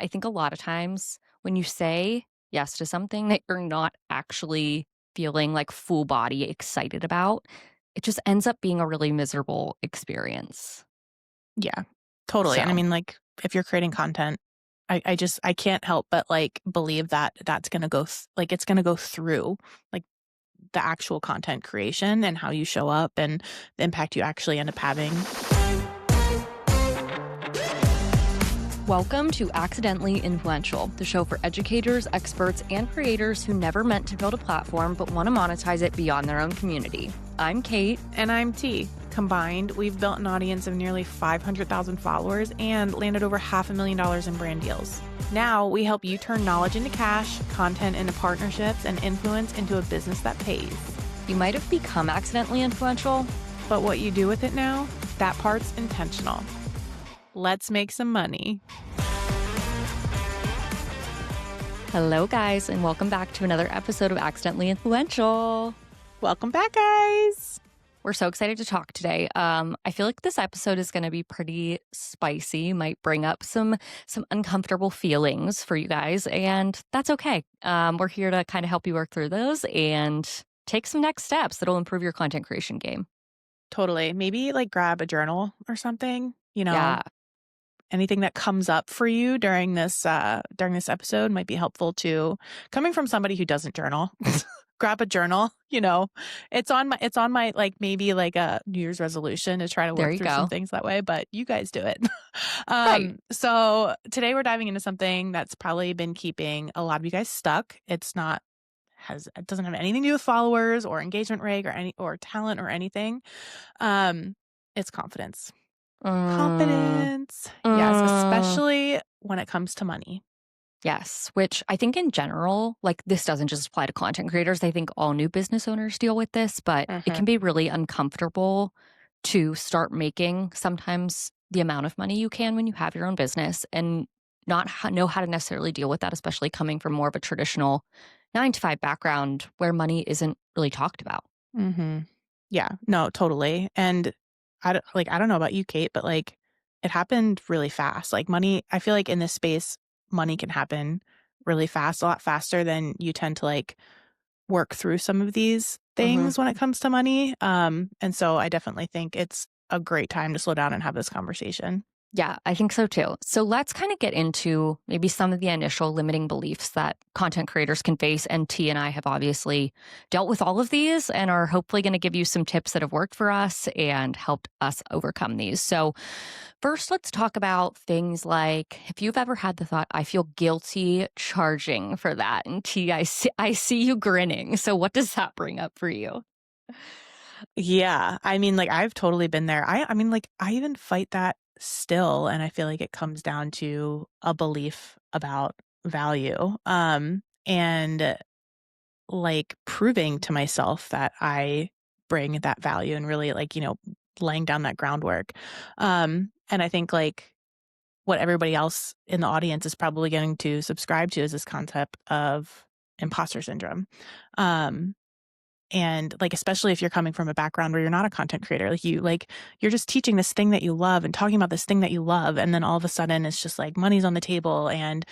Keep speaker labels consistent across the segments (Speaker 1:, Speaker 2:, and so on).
Speaker 1: I think a lot of times when you say yes to something that you're not actually feeling like full body excited about, it just ends up being a really miserable experience.
Speaker 2: Yeah, totally. And I
Speaker 1: So,
Speaker 2: mean, like, if you're creating content, I can't help but like believe that that's gonna go like it's gonna go through like the actual content creation and how you show up and the impact you actually end up having.
Speaker 1: welcome to Accidentally Influential, the show for educators, experts, and creators who never meant to build a platform but want to monetize it beyond their own community. I'm Kate.
Speaker 2: And I'm T. Combined, we've built an audience of nearly 500,000 followers and landed over $500,000 in brand deals. Now we help you turn knowledge into cash, content into partnerships, and influence into a business that pays.
Speaker 1: You might have become accidentally influential.
Speaker 2: But what you do with it now, that part's intentional. Let's make some money.
Speaker 1: Hello, guys, and welcome back to another episode of Accidentally Influential.
Speaker 2: Welcome back, guys.
Speaker 1: We're so excited to talk today. I feel like this episode is going to be pretty spicy, might bring up some uncomfortable feelings for you guys, and that's okay. We're here to kind of help you work through those and take some next steps that'll improve your content creation game.
Speaker 2: Totally. Maybe like grab a journal or something,
Speaker 1: Yeah,
Speaker 2: anything that comes up for you during this episode might be helpful too. Coming from somebody who doesn't journal, grab a journal, it's on my like maybe like a New Year's resolution to try to
Speaker 1: there
Speaker 2: work
Speaker 1: you
Speaker 2: through some
Speaker 1: go.
Speaker 2: thing that way, but you guys do it.
Speaker 1: Right.
Speaker 2: So today we're diving into something that's probably been keeping a lot of you guys stuck. It doesn't have anything to do with followers or engagement rate or talent or anything. It's confidence.
Speaker 1: Mm,
Speaker 2: Confidence. Yes,
Speaker 1: mm.
Speaker 2: especially when it comes to money.
Speaker 1: Yes, which I think in general, like this doesn't just apply to content creators. I think all new business owners deal with this, but it
Speaker 2: Mhm.
Speaker 1: can be really uncomfortable to start making sometimes the amount of money you can when you have your own business and not know how to necessarily deal with that, especially coming from more of a traditional 9 to 5 background where money isn't really talked about.
Speaker 2: Mhm. Yeah, no, totally. And I don't know about you, Kate, but like it happened really fast. Like money, I feel like in this space, money can happen really fast, a lot faster than you tend to like work through some of these
Speaker 1: hmm
Speaker 2: things when it comes to money. And so I definitely think it's a great time to slow down and have this conversation.
Speaker 1: Yeah, I think so too. So let's kind of get into maybe some of the initial limiting beliefs that content creators can face. And T and I have obviously dealt with all of these and are hopefully going to give you some tips that have worked for us and helped us overcome these. So, first, let's talk about things like if you've ever had the thought, I feel guilty charging for that. And T, I see you grinning. So, what does that bring up for you?
Speaker 2: Yeah, I mean, like, I've totally been there. I mean, like, I even fight that still, and I feel like it comes down to a belief about value, and, like, proving to myself that I bring that value and really, like, laying down that groundwork, and I think, like, what everybody else in the audience is probably going to subscribe to is this concept of imposter syndrome, um and, like, especially if you're coming from a background where you're not a content creator, you're just teaching this thing that you love and talking about this thing that you love, and then all of a sudden it's just like money's on the table and,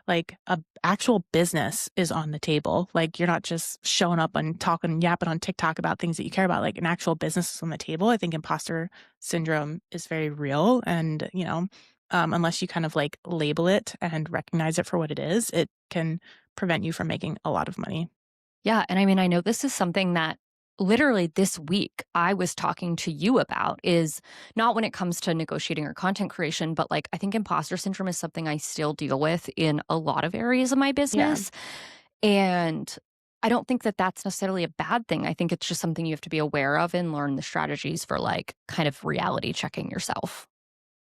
Speaker 2: like, a actual business is on the table. Like, you're not just showing up and talking, yapping on TikTok about things that you care about, like, an actual business is on the table. I think imposter syndrome is very real and, unless you kind of, like, label it and recognize it for what it is, it can prevent you from making a lot of money.
Speaker 1: Yeah. And I mean, I know this is something that literally this week I was talking to you about is not when it comes to negotiating or content creation, but like I think imposter syndrome is something I still deal with in a lot of areas of my
Speaker 2: Yeah.
Speaker 1: business. And I don't think that that's necessarily a bad thing. I think it's just something you have to be aware of and learn the strategies for like kind of reality checking yourself.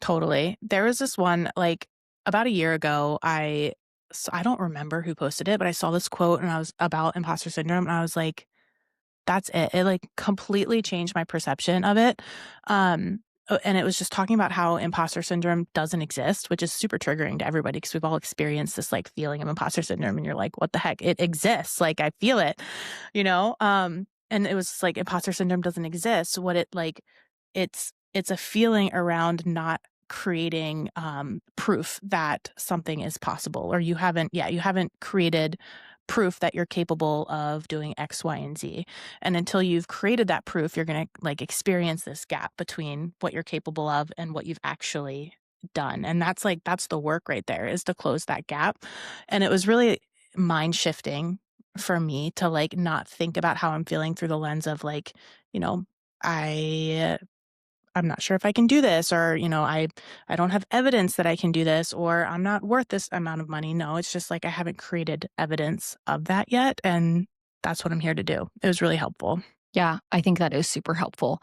Speaker 2: Totally. There was this one, like, about a year ago, I don't remember who posted it, but I saw this quote and I was about imposter syndrome and I was like, that's it. It like completely changed my perception of it. And it was just talking about how imposter syndrome doesn't exist, which is super triggering to everybody because we've all experienced this like feeling of imposter syndrome and you're like, what the heck? It exists. Like I feel it, you know? And it was just like imposter syndrome doesn't exist. What it like it's a feeling around not creating proof that something is possible, or you haven't created proof that you're capable of doing X, Y, and Z. And until you've created that proof, you're going to like experience this gap between what you're capable of and what you've actually done. And that's the work right there, is to close that gap. And it was really mind shifting for me to like not think about how I'm feeling through the lens of like, you know, I I'm not sure if I can do this, or, I don't have evidence that I can do this, or I'm not worth this amount of money. No, it's just like I haven't created evidence of that yet. And that's what I'm here to do. It was really helpful.
Speaker 1: Yeah, I think that is super helpful.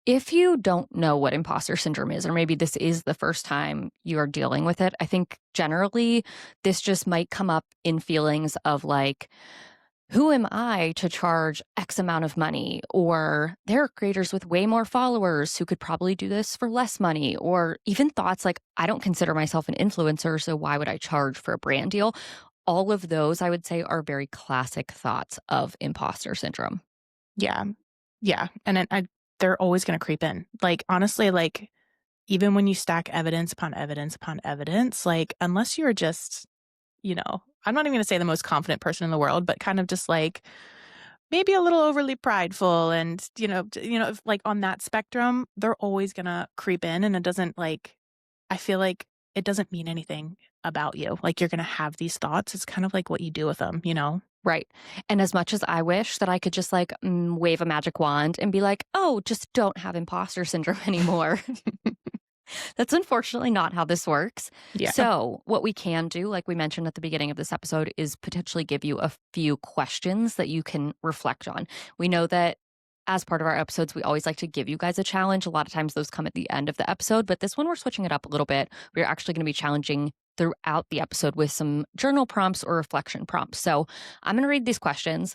Speaker 1: If you don't know what imposter syndrome is, or maybe this is the first time you are dealing with it, I think generally this just might come up in feelings of like, who am I to charge X amount of money? Or there are creators with way more followers who could probably do this for less money. Or even thoughts like, I don't consider myself an influencer, so why would I charge for a brand deal? All of those, I would say, are very classic thoughts of imposter syndrome.
Speaker 2: Yeah. Yeah. And they're always going to creep in. Like, honestly, like, even when you stack evidence upon evidence upon evidence, like, unless you're just, I'm not even going to say the most confident person in the world, but kind of just like, maybe a little overly prideful, and if, like, on that spectrum, they're always gonna creep in, and it doesn't, like, I feel like it doesn't mean anything about you. Like, you're gonna have these thoughts. It's kind of like what you do with them, you know?
Speaker 1: Right. And as much as I wish that I could just like wave a magic wand and be like, oh, just don't have imposter syndrome anymore. That's unfortunately not how this works.
Speaker 2: Yeah.
Speaker 1: So, what we can do, like we mentioned at the beginning of this episode, is potentially give you a few questions that you can reflect on. We know that as part of our episodes, we always like to give you guys a challenge. A lot of times those come at the end of the episode, but this one we're switching it up a little bit. We're actually going to be challenging throughout the episode with some journal prompts or reflection prompts. So, I'm going to read these questions.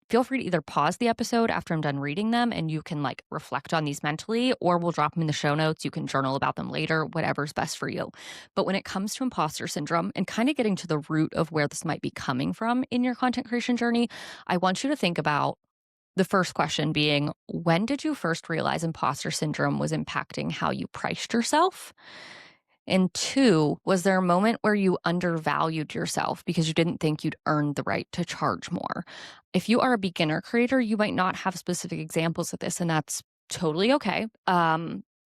Speaker 1: Feel free to either pause the episode after I'm done reading them and you can like reflect on these mentally, or we'll drop them in the show notes. You can journal about them later, whatever's best for you. But when it comes to imposter syndrome and kind of getting to the root of where this might be coming from in your content creation journey, I want you to think about the first question being, when did you first realize imposter syndrome was impacting how you priced yourself? And two, was there a moment where you undervalued yourself because you didn't think you'd earned the right to charge more? If you are a beginner creator, you might not have specific examples of this, and that's totally okay.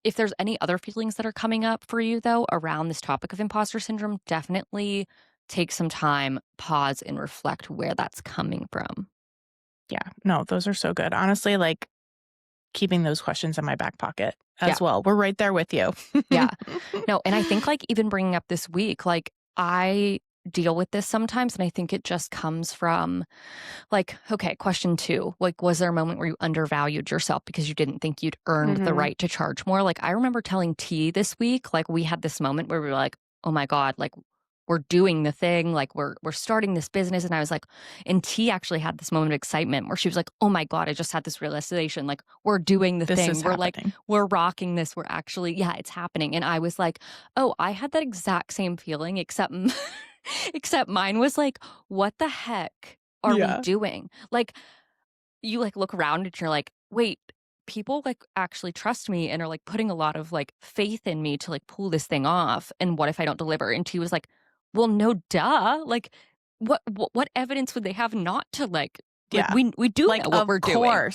Speaker 1: If there's any other feelings that are coming up for you, though, around this topic of imposter syndrome, definitely take some time, pause, and reflect where that's coming from.
Speaker 2: Yeah. No, those are so good. Honestly, like, keeping those questions in my back pocket
Speaker 1: Yeah.
Speaker 2: as well. We're right there with you.
Speaker 1: Yeah. No, and I think like even bringing up this week, like I deal with this sometimes, and I think it just comes from like, okay, question two, like, was there a moment where you undervalued yourself because you didn't think you'd earned the
Speaker 2: Mhm.
Speaker 1: right to charge more? Like, I remember telling T this week, like, we had this moment where we were like, oh my God, like, we're doing the thing, like we're starting this business. And I was like, and T actually had this moment of excitement where she was like, oh my God, I just had this realization, like we're doing the
Speaker 2: This is
Speaker 1: thing. We're like,
Speaker 2: happening.
Speaker 1: we're rocking this. We're actually, yeah, it's happening. And I was like, oh, I had that exact same feeling, except except mine was like, what the heck are we
Speaker 2: Yeah.
Speaker 1: doing? Like, you like look around and you're like, wait, people like actually trust me and are like putting a lot of like faith in me to like pull this thing off. And what if I don't deliver? And T was like, well, no, duh. Like, what evidence would they have not to like
Speaker 2: Yeah.
Speaker 1: we do
Speaker 2: Like,
Speaker 1: know what we're doing.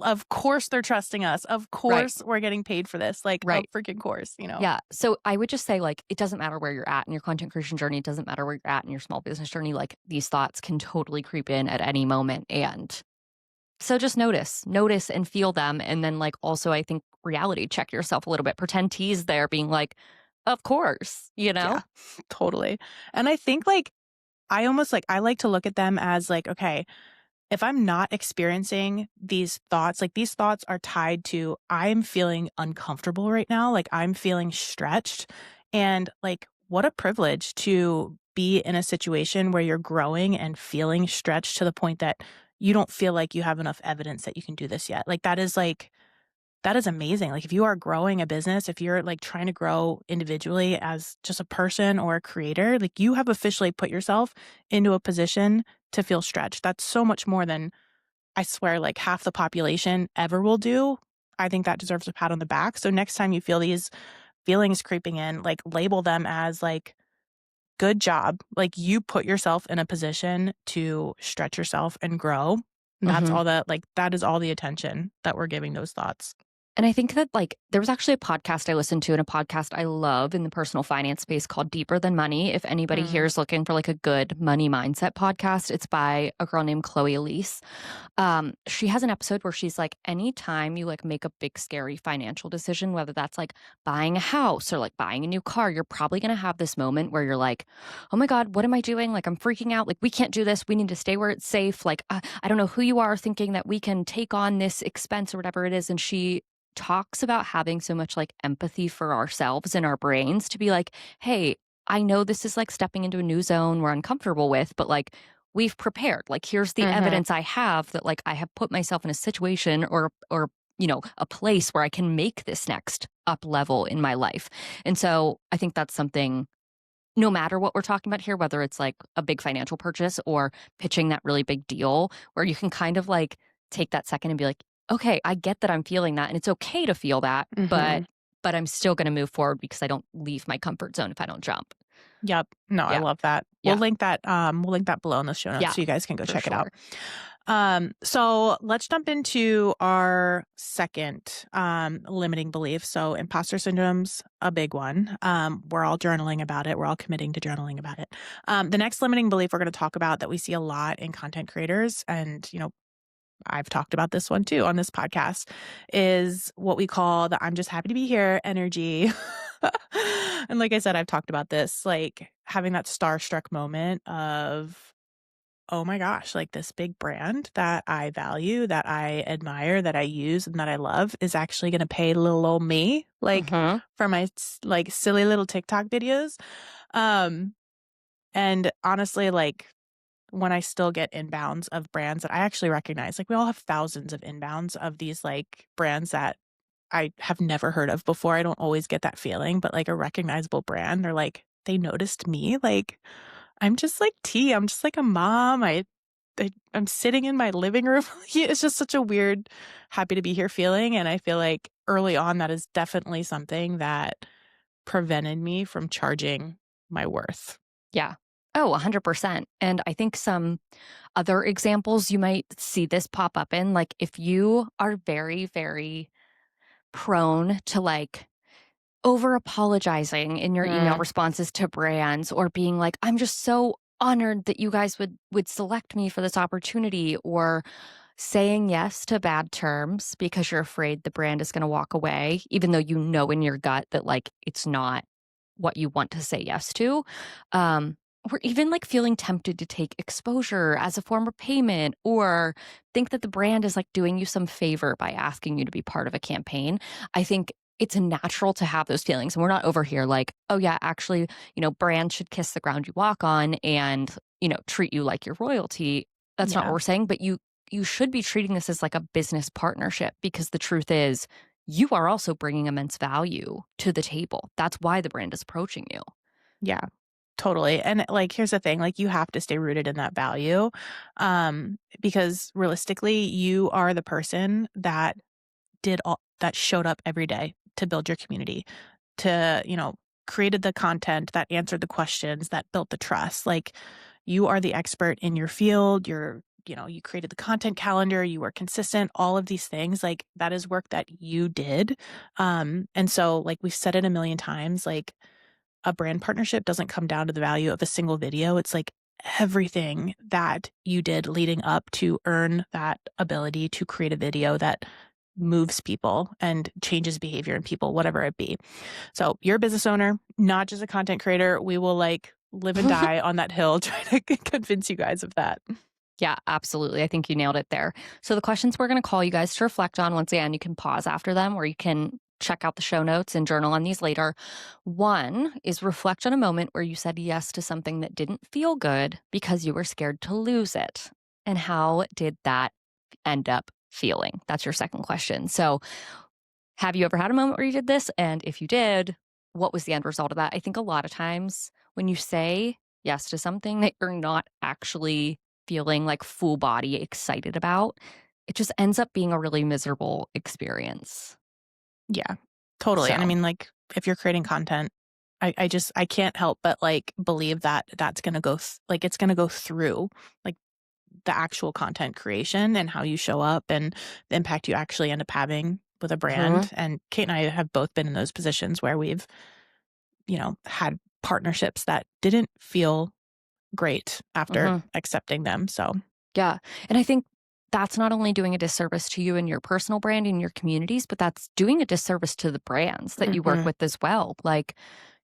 Speaker 2: of course they're trusting us. Of
Speaker 1: Right.
Speaker 2: course we're getting paid for this. Like, of
Speaker 1: Right.
Speaker 2: freaking course, you know?
Speaker 1: Yeah. So I would just say, like, it doesn't matter where you're at in your content creation journey. It doesn't matter where you're at in your small business journey. Like, these thoughts can totally creep in at any moment. And so just notice and feel them. And then, like, also, I think reality check yourself a little bit. Pretend T's there being like, of course, you know?
Speaker 2: Yeah, totally. And I think, like, I like to look at them as like, okay, if I'm not experiencing these thoughts, like, these thoughts are tied to, I'm feeling uncomfortable right now, like I'm feeling stretched. And like, what a privilege to be in a situation where you're growing and feeling stretched to the point that you don't feel like you have enough evidence that you can do this yet. That is amazing. Like, if you are growing a business, if you're like trying to grow individually as just a person or a creator, like, you have officially put yourself into a position to feel stretched. That's so much more than, I swear, like, half the population ever will do. I think that deserves a pat on the back. So next time you feel these feelings creeping in, like, label them as, like, "Good job." Like, you put yourself in a position to stretch yourself and grow. And that's
Speaker 1: Mhm.
Speaker 2: all that is all the attention that we're giving those thoughts.
Speaker 1: And I think that, like, there was actually a podcast I listened to and a podcast I love in the personal finance space called Deeper Than Money. If anybody here
Speaker 2: Mm.
Speaker 1: is looking for like a good money mindset podcast, it's by a girl named Chloe Elise. She has an episode where she's like, anytime you like make a big scary financial decision, whether that's like buying a house or like buying a new car, you're probably going to have this moment where you're like, oh my God, what am I doing? Like, I'm freaking out. Like, we can't do this. We need to stay where it's safe. Like, I don't know who you are thinking that we can take on this expense or whatever it is. And she talks about having so much like empathy for ourselves and our brains to be like, hey, I know this is like stepping into a new zone we're uncomfortable with, but like we've prepared. Like here's the
Speaker 2: Mhm.
Speaker 1: evidence I have that like I have put myself in a situation or a place where I can make this next up level in my life. And so I think that's something no matter what we're talking about here, whether it's like a big financial purchase or pitching that really big deal, where you can kind of like take that second and be like, okay, I get that I'm feeling that and it's okay to feel that, but
Speaker 2: Mhm.
Speaker 1: I'm still going to move forward because I don't leave my comfort zone if I don't jump.
Speaker 2: Yep. No, I
Speaker 1: Yeah.
Speaker 2: love that.
Speaker 1: Yeah.
Speaker 2: We'll link that below in the show notes
Speaker 1: Yeah.
Speaker 2: so you guys can go
Speaker 1: For
Speaker 2: check it out.
Speaker 1: sure.
Speaker 2: So let's jump into our second limiting belief. So imposter syndrome's a big one. We're all journaling about it. We're all committing to journaling about it. The next limiting belief we're going to talk about that we see a lot in content creators, and I've talked about this one too on this podcast, is what we call the "I'm just happy to be here" energy. And like I said, I've talked about this, like having that starstruck moment of, oh my gosh, like this big brand that I value, that I admire, that I use, and that I love is actually going to pay little old me, like
Speaker 1: Hmm.
Speaker 2: for my like silly little TikTok videos. Um, and honestly, like when I still get inbounds of brands that I actually recognize, like we all have thousands of inbounds of these like brands that I have never heard of before. I don't always get that feeling, but like a recognizable brand, they're like, they noticed me. Like I'm just like T. I'm just like a mom. I'm sitting in my living room. It's just such a weird, happy to be here feeling. And I feel like early on, that is definitely something that prevented me from charging my worth.
Speaker 1: Yeah. Oh, 100%. And I think some other examples you might see this pop up in, like if you are very, very prone to like over apologizing in your email
Speaker 2: Mm,
Speaker 1: responses to brands or being like, I'm just so honored that you guys would select me for this opportunity, or saying yes to bad terms because you're afraid the brand is going to walk away, even though you know in your gut that like it's not what you want to say yes to. Um, or even like feeling tempted to take exposure as a form of payment, or think that the brand is like doing you some favor by asking you to be part of a campaign. I think it's natural to have those feelings. And we're not over here like, oh, yeah, actually, brands should kiss the ground you walk on and, treat you like your royalty. That's not what
Speaker 2: yeah.
Speaker 1: we're saying. But you should be treating this as like a business partnership, because the truth is you are also bringing immense value to the table. That's why the brand is approaching you.
Speaker 2: Yeah. Totally. And like, here's the thing, like you have to stay rooted in that value. Because realistically, you are the person that that showed up every day to build your community, to, created the content, that answered the questions, that built the trust. Like you are the expert in your field. You created the content calendar, you were consistent, all of these things, like that is work that you did. And so like we've said it a million times, like a brand partnership doesn't come down to the value of a single video. It's like everything that you did leading up to earn that ability to create a video that moves people and changes behavior in people, whatever it be. So you're a business owner, not just a content creator. We will like live and die on that hill trying to convince you guys of that.
Speaker 1: Yeah, absolutely. I think you nailed it there. So the questions we're going to call you guys to reflect on, once again, you can pause after them or you can check out the show notes and journal on these later. One is reflect on a moment where you said yes to something that didn't feel good because you were scared to lose it. And how did that end up feeling? That's your second question. So have you ever had a moment where you did this? And if you did, what was the end result of that? I think a lot of times when you say yes to something that you're not actually feeling like full body excited about, it just ends up being a really miserable experience.
Speaker 2: Yeah, totally, and I
Speaker 1: So,
Speaker 2: mean, like, if you're creating content, I can't help but, like, believe that that's gonna go th like, it's gonna go through, like, the actual content creation and how you show up and the impact you actually end up having with a brand,
Speaker 1: mhm,
Speaker 2: and Kate and I have both been in those positions where we've, had partnerships that didn't feel great after
Speaker 1: mhm.
Speaker 2: accepting them, so
Speaker 1: Yeah. And I think that's not only doing a disservice to you and your personal brand and your communities, but that's doing a disservice to the brands that you work
Speaker 2: Mhm,
Speaker 1: with as well. Like,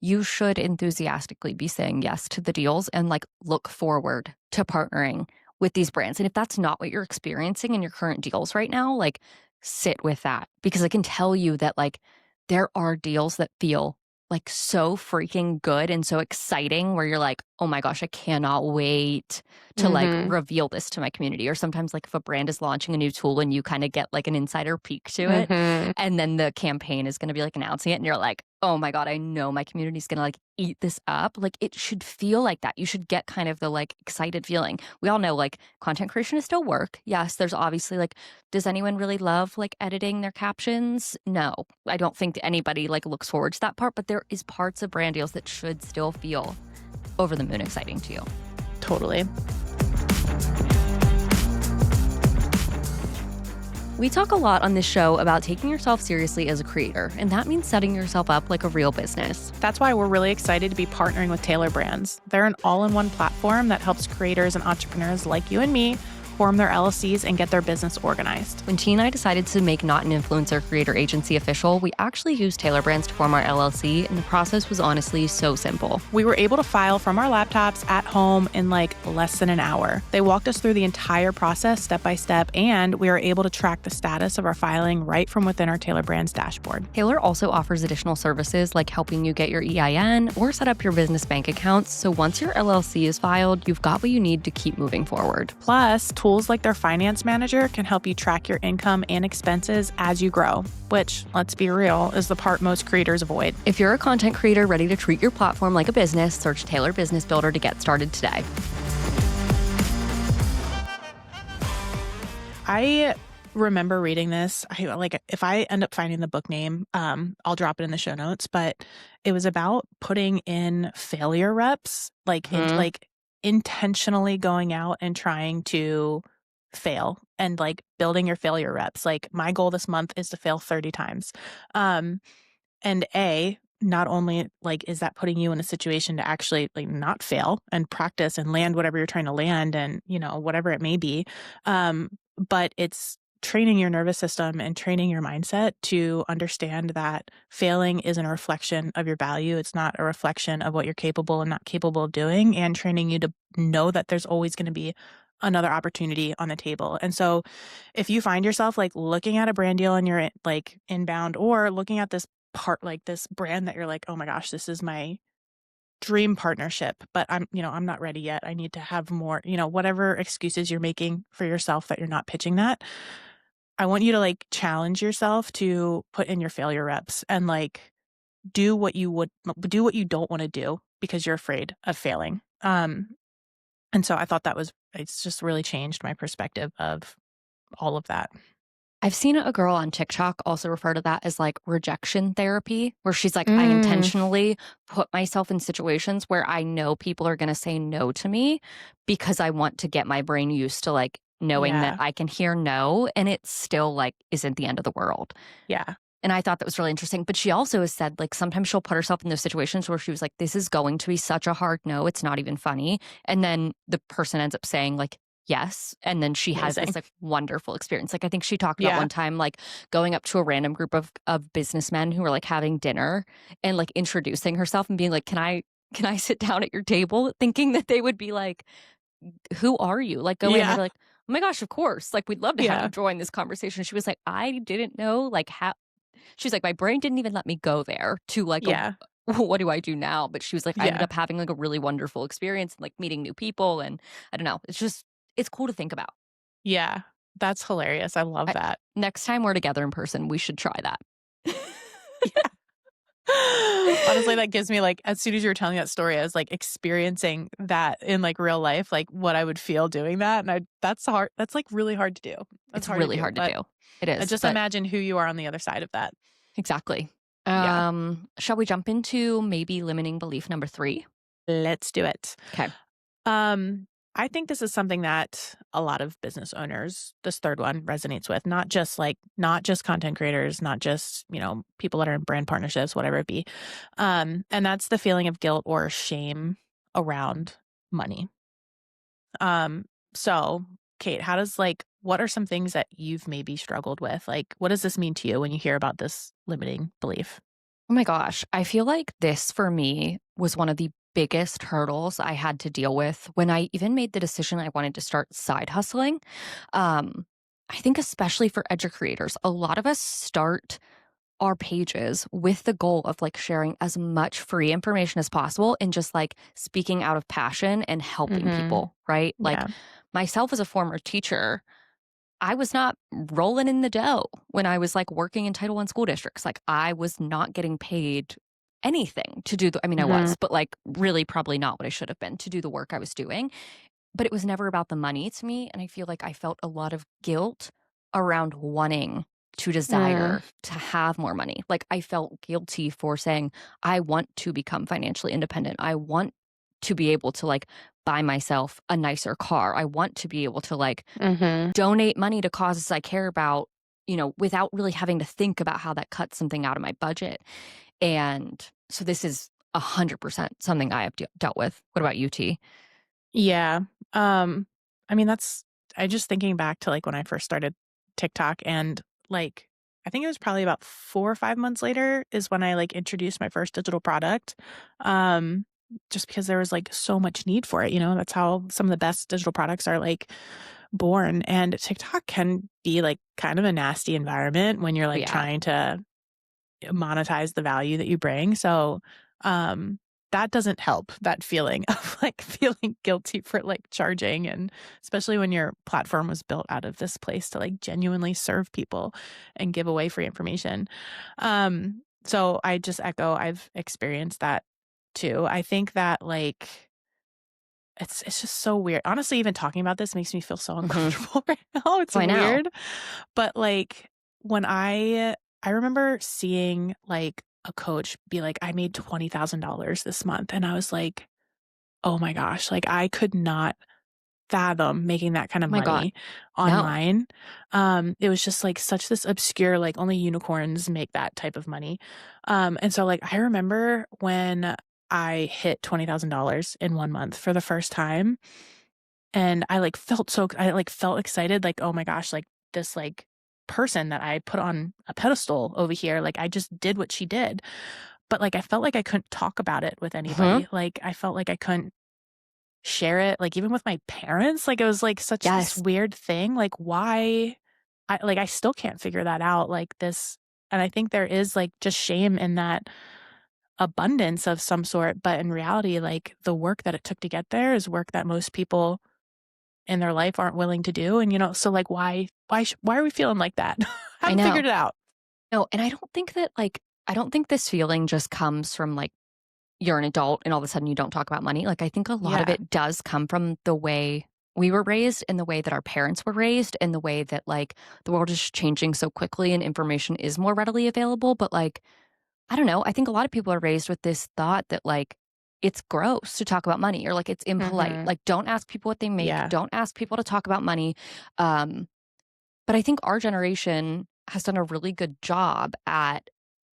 Speaker 1: you should enthusiastically be saying yes to the deals and like look forward to partnering with these brands. And if that's not what you're experiencing in your current deals right now, like sit with that because I can tell you that like there are deals that feel like so freaking good and so exciting where you're like, oh my gosh, I cannot wait to like
Speaker 2: mhm,
Speaker 1: reveal this to my community. Or sometimes like if a brand is launching a new tool and you kind of get like an insider peek to it,
Speaker 2: mhm.
Speaker 1: and then the campaign is gonna be, like, announcing it, and you're like, "Oh my god, I know my community's gonna, like, eat this up." Like, it should feel like that. You should get kind of the, like, excited feeling. We all know, like, content creation is still work. Yes, there's obviously, like does anyone really love, like, editing their captions? No. I don't think anybody, like, looks forward to that part, but there is parts of brand deals that should still feel over the moon exciting to you.
Speaker 2: Totally.
Speaker 1: We talk a lot on this show about taking yourself seriously as a creator, and that means setting yourself up like a real business.
Speaker 2: That's why we're really excited to be partnering with Taylor Brands. They're an all-in-one platform that helps creators and entrepreneurs like you and me form their LLCs and get their business organized.
Speaker 1: When T and I decided to make Not an Influencer Creator Agency official, we actually used Taylor Brands to form our LLC, and the process was honestly so simple.
Speaker 2: We were able to file from our laptops at home in like less than an hour. They walked us through the entire process step by step, and we were able to track the status of our filing right from within our Taylor Brands dashboard.
Speaker 1: Taylor also offers additional services like helping you get your EIN or set up your business bank accounts, so once your LLC is filed, you've got what you need to keep moving forward.
Speaker 2: Plus, tools like their finance manager can help you track your income and expenses as you grow, which, let's be real, is the part most creators avoid.
Speaker 1: If you're a content creator ready to treat your platform like a business, search Taylor Business Builder to get started today.
Speaker 2: I remember reading this. If I end up finding the book name, I'll drop it in the show notes, but it was about putting in failure reps,
Speaker 1: Mhm.
Speaker 2: like intentionally going out and trying to fail and like building your failure reps. Like my goal this month is to fail 30 times. Um and not only like is that putting you in a situation to actually like not fail and practice and land whatever you're trying to land and, whatever it may be, but it's training your nervous system and training your mindset to understand that failing isn't a reflection of your value. It's not a reflection of what you're capable and not capable of doing, and training you to know that there's always going to be another opportunity on the table. And so if you find yourself like looking at a brand deal and you're like inbound, or looking at this part like this brand that you're like, "Oh my gosh, this is my dream partnership, but I'm not ready yet. I need to have more," whatever excuses you're making for yourself that you're not pitching that. I want you to like challenge yourself to put in your failure reps and like do what you don't want to do because you're afraid of failing. And so I thought it's just really changed my perspective of all of that.
Speaker 1: I've seen a girl on TikTok also refer to that as like rejection therapy, where she's like, I
Speaker 2: Mm,
Speaker 1: intentionally put myself in situations where I know people are going to say no to me because I want to get my brain used to like knowing that
Speaker 2: yeah,
Speaker 1: I can hear no and it still like isn't the end of the world.
Speaker 2: yeah,
Speaker 1: And I thought that was really interesting. But she also has said, like, sometimes she'll put herself in those situations where she was like, this is going to be such a hard no. It's not even funny. And then the person ends up saying, like, yes. And then she has
Speaker 2: amazing.
Speaker 1: this like wonderful experience. Like, I think she talked about
Speaker 2: Yeah,
Speaker 1: one time, like, going up to a random group of businessmen who were like having dinner and like introducing herself and being like, can I sit down at your table? Thinking that they would be like, who are you? Like, go in and they'd
Speaker 2: yeah,
Speaker 1: be like, oh my gosh, of course. Like, we'd love to have you
Speaker 2: yeah,
Speaker 1: join this conversation. She was like, I didn't know like how she's like, "My brain didn't even let me go there to like a
Speaker 2: yeah,
Speaker 1: what do I do now?" But she was like, "I ended
Speaker 2: yeah,
Speaker 1: up having like a really wonderful experience and like meeting new people." And I don't know. It's just it's cool to think about.
Speaker 2: yeah. That's hilarious. I love
Speaker 1: I,
Speaker 2: that.
Speaker 1: next time we're together in person, we should try that.
Speaker 2: Yeah. Honestly, that gives me, like as soon as you were telling that story, I was, like, experiencing that in, like, real life, like, what I would feel doing that, and I that's hard that's, like, really hard to do. That's
Speaker 1: It's
Speaker 2: hard to
Speaker 1: really
Speaker 2: do,
Speaker 1: hard to
Speaker 2: but
Speaker 1: do. It
Speaker 2: I
Speaker 1: is,
Speaker 2: just
Speaker 1: but
Speaker 2: imagine who you are on the other side of that.
Speaker 1: exactly.
Speaker 2: Yeah.
Speaker 1: Shall we jump into maybe limiting belief number 3?
Speaker 2: Let's do it.
Speaker 1: Okay.
Speaker 2: Um, I think this is something that a lot of business owners, this third one resonates with, not just content creators, not just, people that are in brand partnerships, whatever it be. And that's the feeling of guilt or shame around money. So Kate, what are some things that you've maybe struggled with? Like, what does this mean to you when you hear about this limiting belief?
Speaker 1: Oh my gosh. I feel like this for me was one of the biggest hurdles I had to deal with when I even made the decision I wanted to start side hustling. Um, I think, especially for educators, a lot of us start our pages with the goal of like sharing as much free information as possible and just like speaking out of passion and helping
Speaker 2: Mhm.
Speaker 1: people, right? Like
Speaker 2: Yeah.
Speaker 1: myself as a former teacher, I was not rolling in the dough when I was like working in Title I school districts. Like I was not getting paid anything to do I mean, I
Speaker 2: Mhm.
Speaker 1: was, but like really probably not what I should have been to do the work I was doing. But it was never about the money to me. And I feel like I felt a lot of guilt around wanting to
Speaker 2: Mm.
Speaker 1: desire to have more money. Like I felt guilty for saying, I want to become financially independent. I want to be able to like buy myself a nicer car. I want to be able to like
Speaker 2: Mhm.
Speaker 1: donate money to causes I care about, without really having to think about how that cuts something out of my budget. And so this is 100% something I have dealt with. What about you, T?
Speaker 2: Yeah. Um, I mean, I just thinking back to like when I first started TikTok and like, I think it was probably about 4 or 5 months later is when I like introduced my first digital product. Um, just because there was like so much need for it, that's how some of the best digital products are like born. And TikTok can be like kind of a nasty environment when you're
Speaker 1: Oh,
Speaker 2: like
Speaker 1: yeah.
Speaker 2: trying to monetize the value that you bring. So, um, that doesn't help, that feeling of like feeling guilty for like charging, and especially when your platform was built out of this place to like genuinely serve people and give away free information. So I just echo, I've experienced that too. I think that like it's just so weird. Honestly, even talking about this makes me feel so
Speaker 1: Hmm.
Speaker 2: uncomfortable right now. It's
Speaker 1: Oh, I know.
Speaker 2: weird. But, like, when I remember seeing, like, a coach be like, "I made $20,000 this month," and I was like, "Oh my gosh," like, I could not fathom making that kind of
Speaker 1: Oh my God.
Speaker 2: money
Speaker 1: No.
Speaker 2: online. It was just, like, such this obscure, like, only unicorns make that type of money. And so, like, I remember when I hit $20,000 in 1 month for the first time, and I, like, felt excited, like, "Oh my gosh, like, this, like, person that I put on a pedestal over here, like, I just did what she did." But, like, I felt like I couldn't talk about it with
Speaker 1: Hmm.
Speaker 2: anybody. Like, I felt like I couldn't share it, like, even with my parents. Like, it was, like, such this
Speaker 1: Yes.
Speaker 2: weird thing, like, why I still can't figure that out, like, this and I think there is, like, just shame in that abundance of some sort, but in reality, like, the work that it took to get there is work that most people in their life aren't willing to do, and, so, like, why are we feeling like that?
Speaker 1: I
Speaker 2: Haven't
Speaker 1: know.
Speaker 2: figured it out.
Speaker 1: No, and I don't think this feeling just comes from like you're an adult and all of a sudden you don't talk about money. Like I think a lot of
Speaker 2: Yeah.
Speaker 1: it does come from the way we were raised and the way that our parents were raised and the way that like the world is changing so quickly and information is more readily available. But like, I don't know. I think a lot of people are raised with this thought that like it's gross to talk about money or like it's impolite.
Speaker 2: Mhm.
Speaker 1: Like don't ask people what they make.
Speaker 2: Yeah.
Speaker 1: Don't ask people to talk about money. Um, but I think our generation has done a really good job at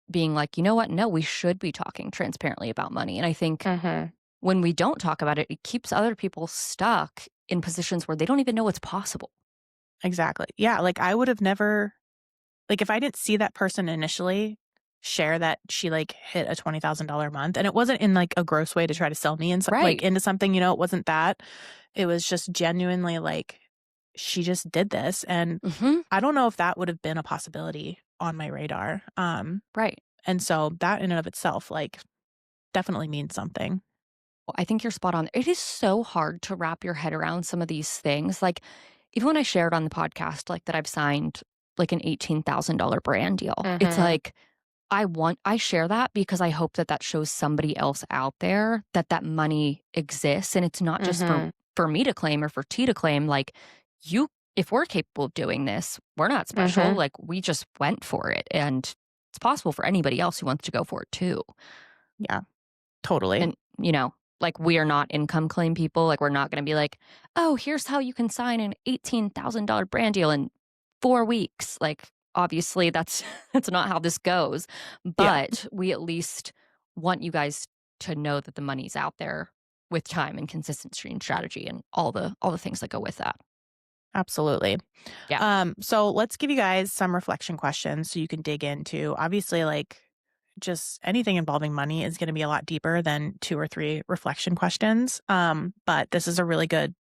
Speaker 1: being like, you know what? No, we should be talking transparently about money. And I think
Speaker 2: Mhm.
Speaker 1: when we don't talk about it, it keeps other people stuck in positions where they don't even know it's possible.
Speaker 2: Exactly. Yeah, like, I would have never like, if I didn't see that person initially share that she, like, hit a $20,000 month, and it wasn't in, like, a gross way to try to sell me
Speaker 1: Right.
Speaker 2: into something, it wasn't that. It was just genuinely, like, she just did this, and
Speaker 1: Hmm.
Speaker 2: I don't know if that would have been a possibility on my radar.
Speaker 1: Right.
Speaker 2: And so that in and of itself, like, definitely means something.
Speaker 1: Well, I think you're spot on. It is so hard to wrap your head around some of these things. Like, even when I shared on the podcast, like that I've signed like an $18,000 brand deal, it's
Speaker 2: Mhm.
Speaker 1: like, I share that because I hope that that shows somebody else out there that that money exists, and it's not just
Speaker 2: Mhm.
Speaker 1: for me to claim or for T to claim, like, you if we're capable of doing this, we're not special,
Speaker 2: Mhm.
Speaker 1: like, we just went for it, and it's possible for anybody else who wants to go for it too.
Speaker 2: Yeah, totally.
Speaker 1: And, like, we are not income claim people, like, we're not gonna be like, "Oh, here's how you can sign an $18,000 brand deal in 4 weeks." Like, obviously, that's that's not how this goes,
Speaker 2: Yeah,
Speaker 1: but we at least want you guys to know that the money's out there with time and consistency and strategy and all the things that go with that.
Speaker 2: absolutely.
Speaker 1: Yeah.
Speaker 2: So let's give you guys some reflection questions so you can dig into. Obviously, like just anything involving money is going to be a lot deeper than 2 or 3 reflection questions. But this is a really good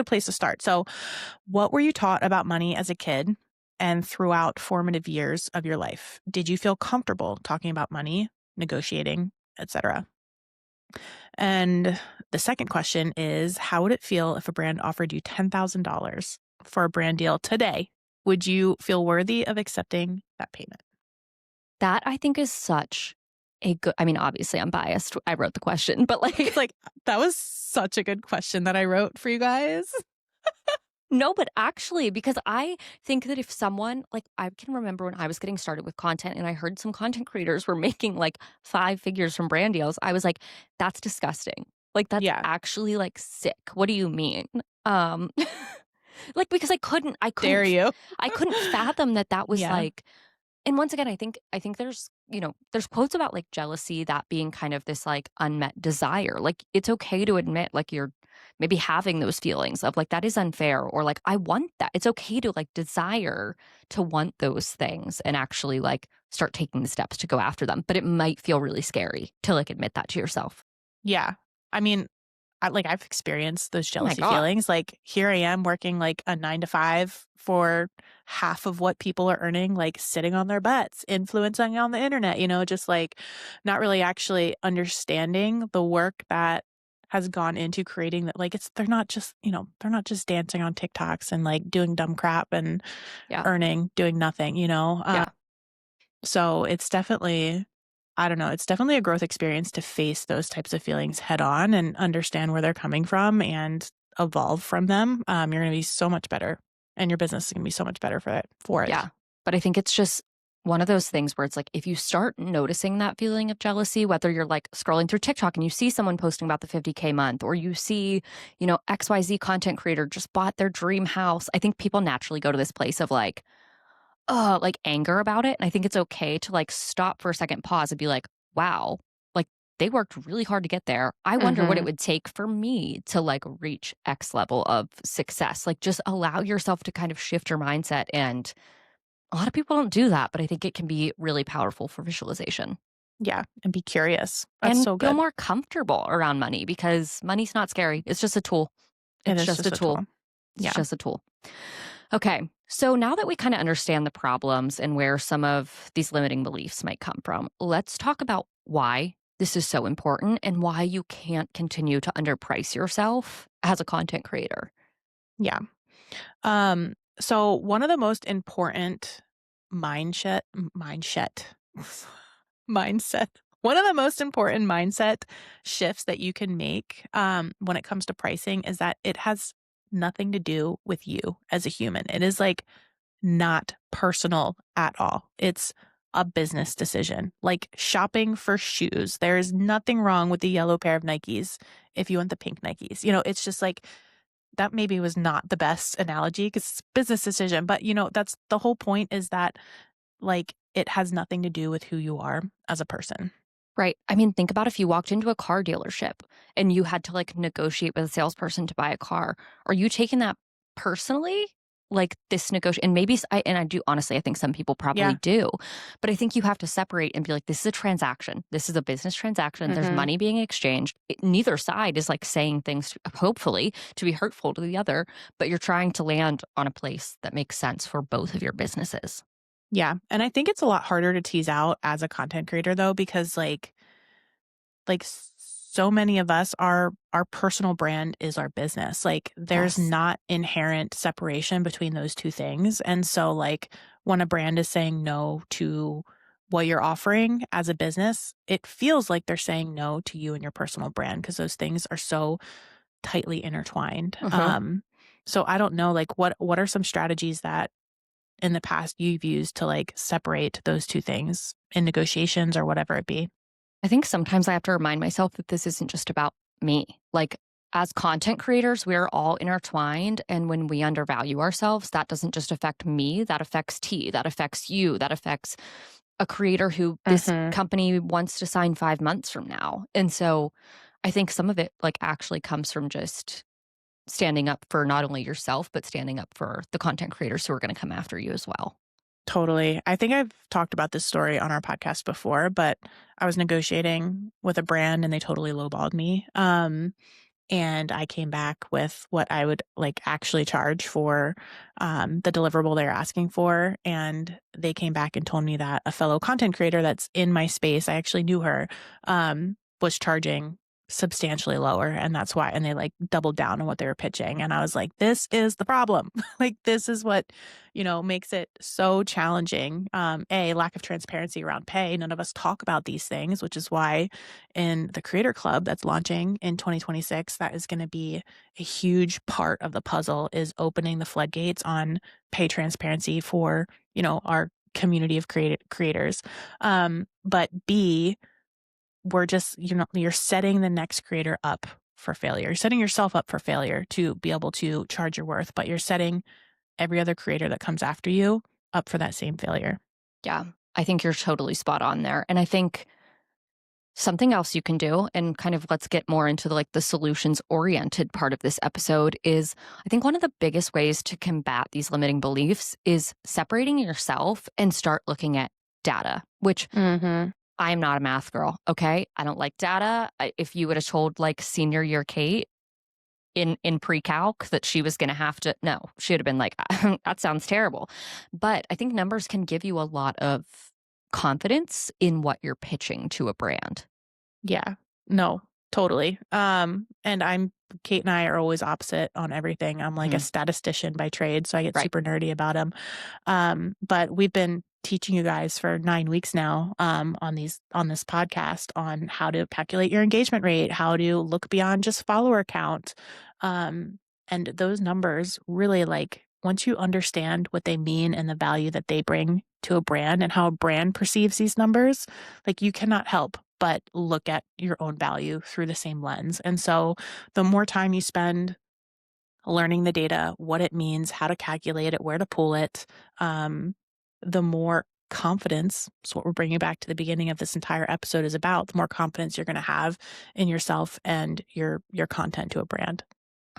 Speaker 2: place to start. So, what were you taught about money as a kid and throughout formative years of your life? Did you feel comfortable talking about money, negotiating, etc.? And the second question is, how would it feel if a brand offered you $10,000 for a brand deal today? Would you feel worthy of accepting that payment?
Speaker 1: That I think is such a good I mean, obviously, I'm biased. I wrote the question, but, like
Speaker 2: Like, that was such a good question that I wrote for you guys.
Speaker 1: no, but actually, because I think that if someone like, I can remember when I was getting started with content and I heard some content creators were making like 5 figures from brand deals, I was like, "That's disgusting." Like, that's
Speaker 2: Yeah,
Speaker 1: actually, like, sick. What do you mean? Um, like, because
Speaker 2: dare you.
Speaker 1: I couldn't fathom that that was,
Speaker 2: Yeah.
Speaker 1: like and once again, I think there's, there's quotes about, like, jealousy, that being kind of this, like, unmet desire. Like, it's okay to admit, like, you're maybe having those feelings of, like, that is unfair or, like, I want that. It's okay to, like, desire to want those things and actually, like, start taking the steps to go after them, but it might feel really scary to, like, admit that to yourself.
Speaker 2: Yeah. I mean, I've experienced those
Speaker 1: Oh my
Speaker 2: jealousy
Speaker 1: god.
Speaker 2: feelings. Like, here I am working like a 9 to 5 for half of what people are earning, like sitting on their butts, influencing on the internet, just like not really actually understanding the work that has gone into creating that. Like, they're not just dancing on TikToks and like doing dumb crap and
Speaker 1: Yeah.
Speaker 2: earning, doing nothing.
Speaker 1: Yeah.
Speaker 2: So it's definitely I don't know, it's definitely a growth experience to face those types of feelings head on and understand where they're coming from and evolve from them. You're gonna be so much better, and your business is gonna be so much better for it.
Speaker 1: Yeah. But I think it's just one of those things where it's like, if you start noticing that feeling of jealousy, whether you're like scrolling through TikTok and you see someone posting about the 50K month, or you see, XYZ content creator just bought their dream house, I think people naturally go to this place of like anger about it. And I think it's okay to like stop for a second, pause and be like, wow, like they worked really hard to get there. I wonder what it
Speaker 2: Mhm.
Speaker 1: would take for me to like reach X level of success. Like just allow yourself to kind of shift your mindset, and a lot of people don't do that, but I think it can be really powerful for visualization
Speaker 2: Yeah, and be curious. That's
Speaker 1: and
Speaker 2: so
Speaker 1: feel
Speaker 2: good.
Speaker 1: more comfortable around money because money's not scary. It's just a tool.
Speaker 2: It
Speaker 1: It's
Speaker 2: is
Speaker 1: just
Speaker 2: just
Speaker 1: a
Speaker 2: a
Speaker 1: tool.
Speaker 2: tool.
Speaker 1: It's
Speaker 2: Yeah,
Speaker 1: just a tool. Okay. So now that we kind of understand the problems and where some of these limiting beliefs might come from, let's talk about why this is so important and why you can't continue to underprice yourself as a content creator.
Speaker 2: yeah. So one of the most important mindset mindset. One of the most important mindset shifts that you can make when it comes to pricing is that it has nothing to do with you as a human. It is like not personal at all. It's a business decision. Like shopping for shoes. There is nothing wrong with the yellow pair of Nikes if you want the pink Nikes. It's just like that maybe was not the best analogy because it's a business decision, but that's the whole point is that like it has nothing to do with who you are as a person.
Speaker 1: Right. I mean, think about if you walked into a car dealership and you had to like negotiate with a salesperson to buy a car. Are you taking that personally? Like this negotiation, and maybe and I do honestly, I think some people probably
Speaker 2: Yeah.
Speaker 1: do, but I think you have to separate and be like, this is a transaction. This is a business transaction. There's
Speaker 2: Mhm.
Speaker 1: money being exchanged. Neither side is like saying things, hopefully, to be hurtful to the other, but you're trying to land on a place that makes sense for both of your businesses.
Speaker 2: Yeah, and I think it's a lot harder to tease out as a content creator though because so many of us our personal brand is our business. Like there's
Speaker 1: Yes.
Speaker 2: not inherent separation between those two things. And so like when a brand is saying no to what you're offering as a business, it feels like they're saying no to you and your personal brand because those things are so tightly intertwined.
Speaker 1: Mhm.
Speaker 2: So I don't know, like what are some strategies that in the past you've used to like separate those two things in negotiations or whatever it be?
Speaker 1: I think sometimes I have to remind myself that this isn't just about me. Like, as content creators, we're all intertwined. And when we undervalue ourselves, that doesn't just affect me, that affects T, that affects you, that affects a creator who this
Speaker 2: Mhm.
Speaker 1: company wants to sign 5 months from now. And so I think some of it like actually comes from just standing up for not only yourself, but standing up for the content creators who are going to come after you as well.
Speaker 2: Totally. I think I've talked about this story on our podcast before, but I was negotiating with a brand and they totally lowballed me. And I came back with what I would like actually charge for the deliverable they're asking for. And they came back and told me that a fellow content creator that's in my space, I actually knew her, was charging substantially lower. And that's why, and they like doubled down on what they were pitching. And I was like, this is the problem. Like, this is what, makes it so challenging. Lack of transparency around pay. None of us talk about these things, which is why in the Creator Club that's launching in 2026, that is going to be a huge part of the puzzle is opening the floodgates on pay transparency for, our community of creators. But B, we're just, you're setting the next creator up for failure. You're setting yourself up for failure to be able to charge your worth, but you're setting every other creator that comes after you up for that same failure.
Speaker 1: Yeah, I think you're totally spot on there. And I think something else you can do, and kind of let's get more into the solutions oriented part of this episode, is I think one of the biggest ways to combat these limiting beliefs is separating yourself and start looking at data, which
Speaker 2: Mhm.
Speaker 1: I am not a math girl. Okay. I don't like data. If you would have told like senior year Kate in pre-calc that she was going to have to, no, she would have been like, that sounds terrible. But I think numbers can give you a lot of confidence in what you're pitching to a brand.
Speaker 2: Yeah. No, totally. And Kate and I are always opposite on everything. I'm like a
Speaker 1: Mhm.
Speaker 2: statistician by trade, so I get
Speaker 1: Right.
Speaker 2: super nerdy about them. But we've been teaching you guys for 9 weeks now, on this podcast on how to calculate your engagement rate, how to look beyond just follower count. And those numbers really like once you understand what they mean and the value that they bring to a brand and how a brand perceives these numbers, like you cannot help but look at your own value through the same lens. And so the more time you spend learning the data, what it means, how to calculate it, where to pull it, the more confidence. So what we're bringing back to the beginning of this entire episode is about, the more confidence you're going to have in yourself and your content to a brand.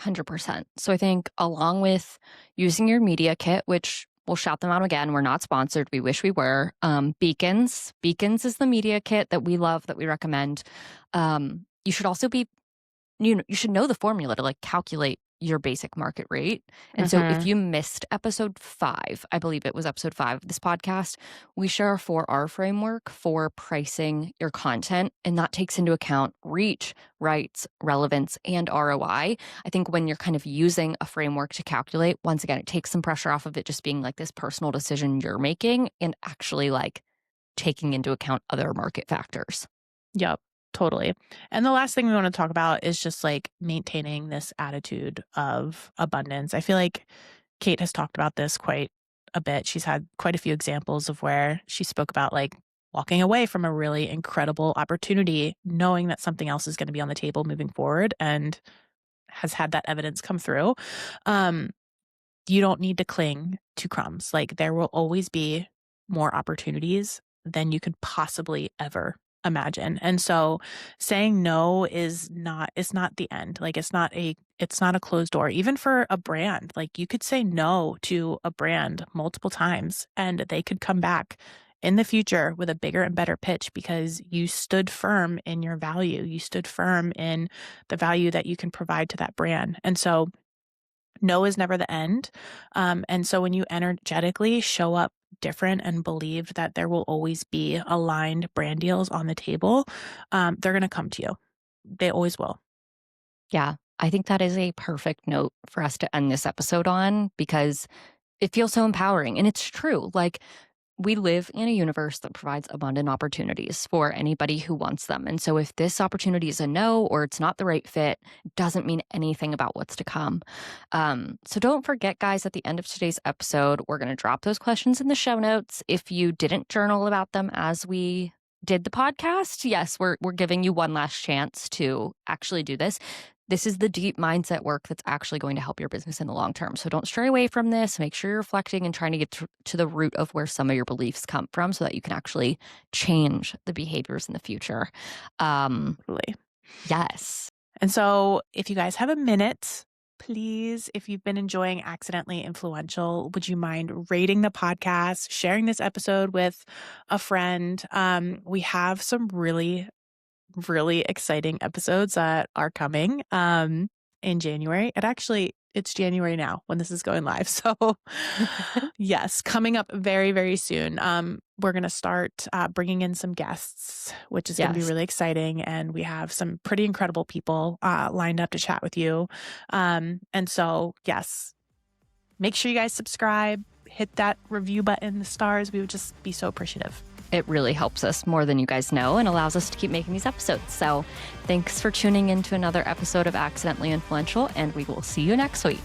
Speaker 1: 100%. So I think along with using your media kit, which we'll shout them out again, we're not sponsored. We wish we were. Beacons. Beacons is the media kit that we love, that we recommend. You should also be you should know the formula to like calculate your basic market rate. And so if
Speaker 2: Mhm.
Speaker 1: you missed episode 5, I believe it was episode 5 of this podcast, we share a 4R framework for pricing your content. And that takes into account reach, rights, relevance, and ROI. I think when you're kind of using a framework to calculate, once again, it takes some pressure off of it just being like this personal decision you're making and actually like taking into account other market factors.
Speaker 2: Yep, totally. And the last thing we want to talk about is just like maintaining this attitude of abundance. I feel like Kate has talked about this quite a bit. She's had quite a few examples of where she spoke about like walking away from a really incredible opportunity, knowing that something else is going to be on the table moving forward and has had that evidence come through. Um, you don't need to cling to crumbs. Like there will always be more opportunities than you could possibly ever imagine. And so saying no is not the end. Like it's not a closed door. Even for a brand, like you could say no to a brand multiple times and they could come back in the future with a bigger and better pitch because you stood firm in your value. You stood firm in the value that you can provide to that brand. And so no is never the end. And so when you energetically show up different and believe that there will always be aligned brand deals on the table, they're going to come to you. They always will.
Speaker 1: Yeah, I think that is a perfect note for us to end this episode on because it feels so empowering. And it's true. Like, We live in a universe that provides abundant opportunities for anybody who wants them. And so if this opportunity is a no or it's not the right fit, it doesn't mean anything about what's to come. So don't forget, guys, at the end of today's episode, we're going to drop those questions in the show notes. If you didn't journal about them as we did the podcast, yes, we're giving you one last chance to actually do this. This is the deep mindset work that's actually going to help your business in the long term. So don't stray away from this. Make sure you're reflecting and trying to get to the root of where some of your beliefs come from so that you can actually change the behaviors in the future.
Speaker 2: Totally.
Speaker 1: Yes.
Speaker 2: And so if you guys have a minute, please, if you've been enjoying Accidentally Influential, would you mind rating the podcast, sharing this episode with a friend? We have some really exciting episodes that are coming in January. It's January now when this is going live. So yes, coming up very, very soon. We're going to start bringing in some guests, which is going to be really exciting. And we have some pretty incredible people lined up to chat with you. And so, yes, make sure you guys subscribe, hit that review button, the stars. We would just be so appreciative.
Speaker 1: It really helps us more than you guys know and allows us to keep making these episodes. So thanks for tuning in to another episode of Accidentally Influential, and we will see you next week.